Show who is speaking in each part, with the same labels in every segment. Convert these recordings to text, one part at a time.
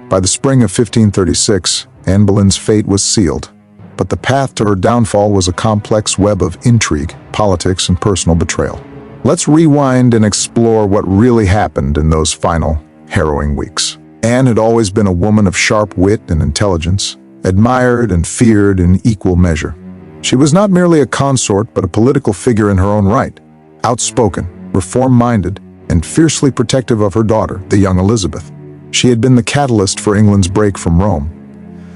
Speaker 1: By the spring of 1536, Anne Boleyn's fate was sealed, but the path to her downfall was a complex web of intrigue, politics, and personal betrayal. Let's rewind and explore what really happened in those final, harrowing weeks. Anne had always been a woman of sharp wit and intelligence, admired and feared in equal measure. She was not merely a consort, but a political figure in her own right, outspoken, reform-minded, and fiercely protective of her daughter, the young Elizabeth. She had been the catalyst for England's break from Rome,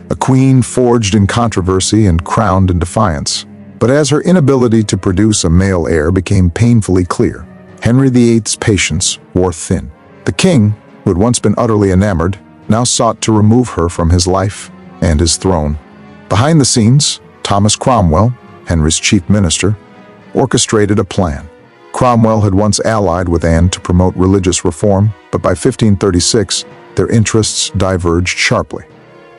Speaker 1: a queen forged in controversy and crowned in defiance. But as her inability to produce a male heir became painfully clear, Henry VIII's patience wore thin. The king, who had once been utterly enamored, now sought to remove her from his life and his throne. Behind the scenes, Thomas Cromwell, Henry's chief minister, orchestrated a plan. Cromwell had once allied with Anne to promote religious reform, but by 1536, their interests diverged sharply.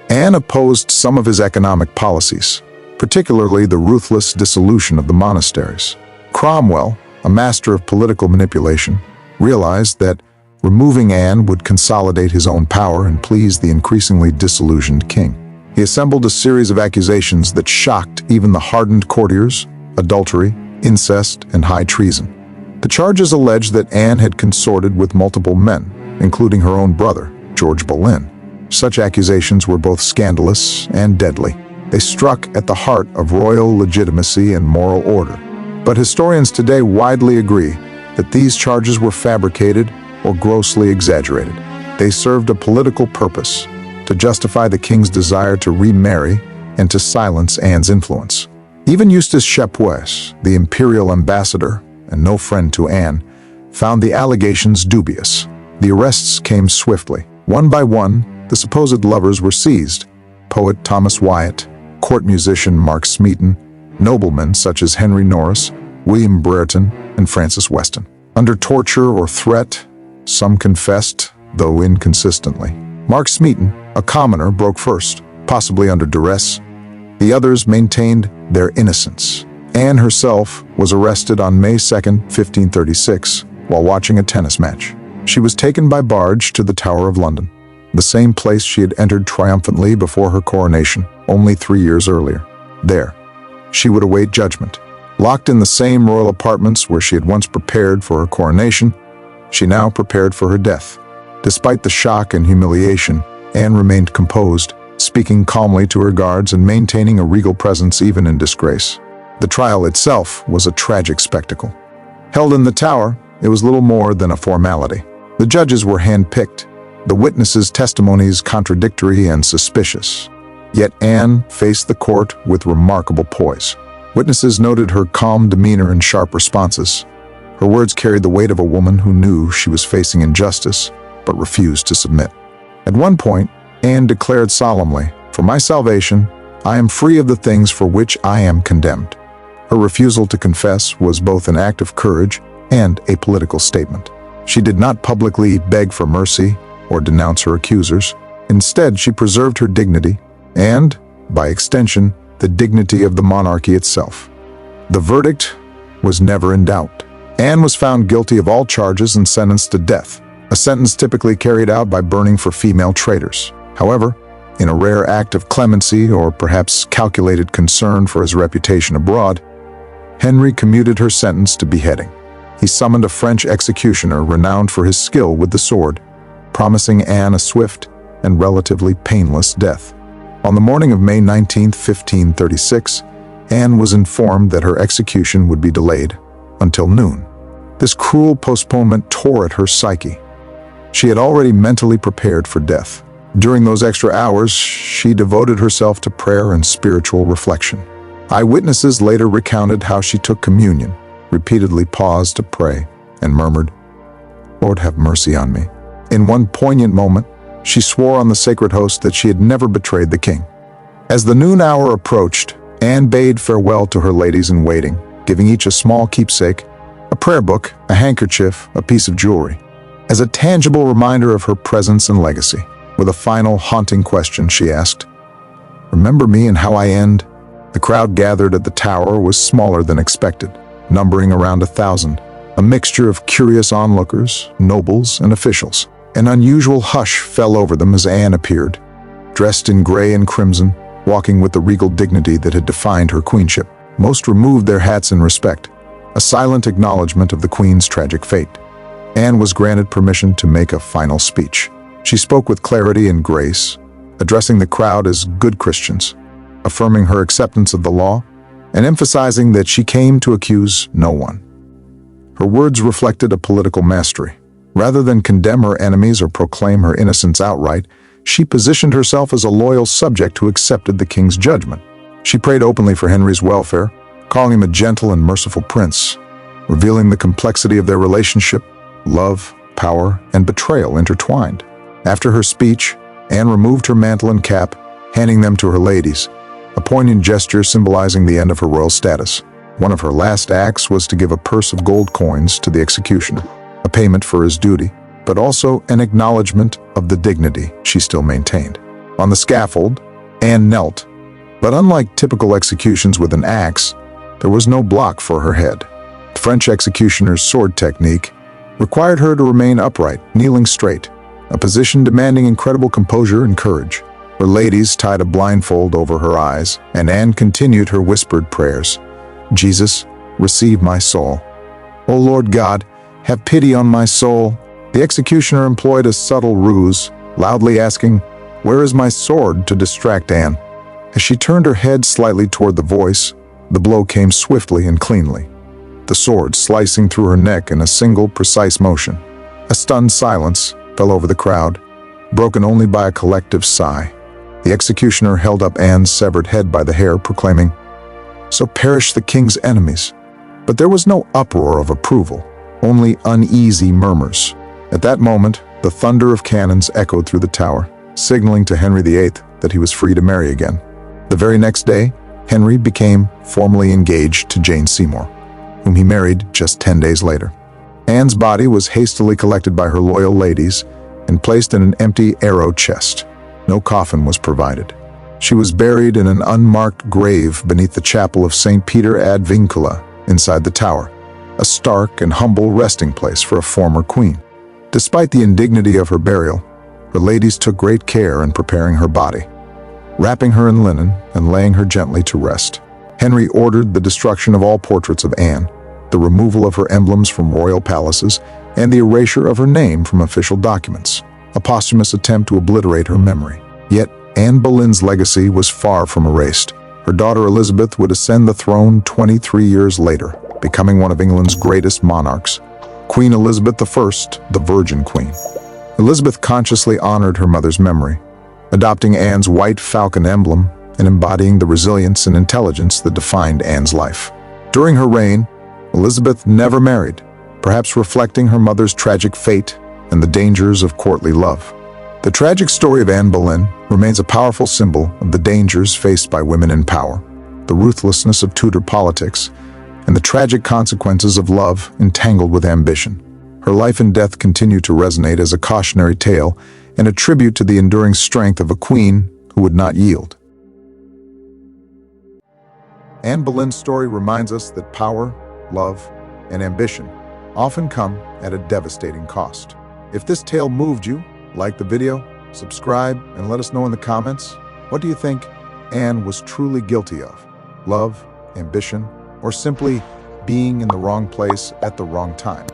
Speaker 1: Anne opposed some of his economic policies, particularly the ruthless dissolution of the monasteries. Cromwell, a master of political manipulation, realized that removing Anne would consolidate his own power and please the increasingly disillusioned king. He assembled a series of accusations that shocked even the hardened courtiers: adultery, incest, and high treason. The charges alleged that Anne had consorted with multiple men, including her own brother, George Boleyn. Such accusations were both scandalous and deadly. They struck at the heart of royal legitimacy and moral order. But historians today widely agree that these charges were fabricated or grossly exaggerated. They served a political purpose, to justify the king's desire to remarry and to silence Anne's influence. Even Eustace Chapuis, the imperial ambassador and no friend to Anne, found the allegations dubious. The arrests came swiftly. One by one, the supposed lovers were seized: poet Thomas Wyatt, court musician Mark Smeaton, noblemen such as Henry Norris, William Brereton, and Francis Weston. Under torture or threat, some confessed, though inconsistently. Mark Smeaton, a commoner, broke first, possibly under duress. The others maintained their innocence. Anne herself was arrested on May 2, 1536, while watching a tennis match. She was taken by barge to the Tower of London, the same place she had entered triumphantly before her coronation, only 3 years earlier. There, she would await judgment. Locked in the same royal apartments where she had once prepared for her coronation, she now prepared for her death. Despite the shock and humiliation, Anne remained composed, speaking calmly to her guards and maintaining a regal presence even in disgrace. The trial itself was a tragic spectacle. Held in the Tower, it was little more than a formality. The judges were hand-picked, the witnesses' testimonies contradictory and suspicious. Yet Anne faced the court with remarkable poise. Witnesses noted her calm demeanor and sharp responses. Her words carried the weight of a woman who knew she was facing injustice, but refused to submit. At one point, Anne declared solemnly, "For my salvation, I am free of the things for which I am condemned." Her refusal to confess was both an act of courage and a political statement. She did not publicly beg for mercy or denounce her accusers. Instead, she preserved her dignity and, by extension, the dignity of the monarchy itself. The verdict was never in doubt. Anne was found guilty of all charges and sentenced to death, a sentence typically carried out by burning for female traitors. However, in a rare act of clemency or perhaps calculated concern for his reputation abroad, Henry commuted her sentence to beheading. He summoned a French executioner renowned for his skill with the sword, promising Anne a swift and relatively painless death. On the morning of May 19, 1536, Anne was informed that her execution would be delayed until noon. This cruel postponement tore at her psyche. She had already mentally prepared for death. During those extra hours, she devoted herself to prayer and spiritual reflection. Eyewitnesses later recounted how she took communion, repeatedly paused to pray, and murmured, "Lord, have mercy on me." In one poignant moment, she swore on the sacred host that she had never betrayed the king. As the noon hour approached, Anne bade farewell to her ladies-in-waiting, giving each a small keepsake, a prayer book, a handkerchief, a piece of jewelry, as a tangible reminder of her presence and legacy. With a final haunting question, she asked, "Remember me and how I end?" The crowd gathered at the tower was smaller than expected, numbering around 1,000, a mixture of curious onlookers, nobles, and officials. An unusual hush fell over them as Anne appeared, dressed in gray and crimson, walking with the regal dignity that had defined her queenship. Most removed their hats in respect, a silent acknowledgement of the queen's tragic fate. Anne was granted permission to make a final speech. She spoke with clarity and grace, addressing the crowd as good Christians, affirming her acceptance of the law, and emphasizing that she came to accuse no one. Her words reflected a political mastery. Rather than condemn her enemies or proclaim her innocence outright, she positioned herself as a loyal subject who accepted the king's judgment. She prayed openly for Henry's welfare, calling him a gentle and merciful prince, revealing the complexity of their relationship, love, power, and betrayal intertwined. After her speech, Anne removed her mantle and cap, handing them to her ladies, a poignant gesture symbolizing the end of her royal status. One of her last acts was to give a purse of gold coins to the executioner, a payment for his duty, but also an acknowledgement of the dignity she still maintained. On the scaffold, Anne knelt, but unlike typical executions with an axe, there was no block for her head. The French executioner's sword technique required her to remain upright, kneeling straight, a position demanding incredible composure and courage. Her ladies tied a blindfold over her eyes, and Anne continued her whispered prayers. Jesus, receive my soul. O Lord God, have pity on my soul. The executioner employed a subtle ruse, loudly asking, "Where is my sword?" to distract Anne. As she turned her head slightly toward the voice, the blow came swiftly and cleanly, the sword slicing through her neck in a single, precise motion. A stunned silence fell over the crowd, broken only by a collective sigh. The executioner held up Anne's severed head by the hair, proclaiming, "So perish the king's enemies." But there was no uproar of approval, only uneasy murmurs. At that moment, the thunder of cannons echoed through the tower, signaling to Henry VIII that he was free to marry again. The very next day, Henry became formally engaged to Jane Seymour, whom he married just 10 days later. Anne's body was hastily collected by her loyal ladies and placed in an empty arrow chest. No coffin was provided. She was buried in an unmarked grave beneath the chapel of St. Peter ad Vincula inside the tower, a stark and humble resting place for a former queen. Despite the indignity of her burial, her ladies took great care in preparing her body, wrapping her in linen and laying her gently to rest. Henry ordered the destruction of all portraits of Anne, the removal of her emblems from royal palaces, and the erasure of her name from official documents, a posthumous attempt to obliterate her memory. Yet, Anne Boleyn's legacy was far from erased. Her daughter Elizabeth would ascend the throne 23 years later, becoming one of England's greatest monarchs, Queen Elizabeth I, the Virgin Queen. Elizabeth consciously honored her mother's memory, adopting Anne's white falcon emblem and embodying the resilience and intelligence that defined Anne's life. During her reign, Elizabeth never married, perhaps reflecting her mother's tragic fate and the dangers of courtly love. The tragic story of Anne Boleyn remains a powerful symbol of the dangers faced by women in power, the ruthlessness of Tudor politics, and the tragic consequences of love entangled with ambition. Her life and death continue to resonate as a cautionary tale and a tribute to the enduring strength of a queen who would not yield. Anne Boleyn's story reminds us that power, love, and ambition often come at a devastating cost. If this tale moved you, like the video, subscribe, and let us know in the comments, what do you think Anne was truly guilty of? Love, ambition, or simply being in the wrong place at the wrong time?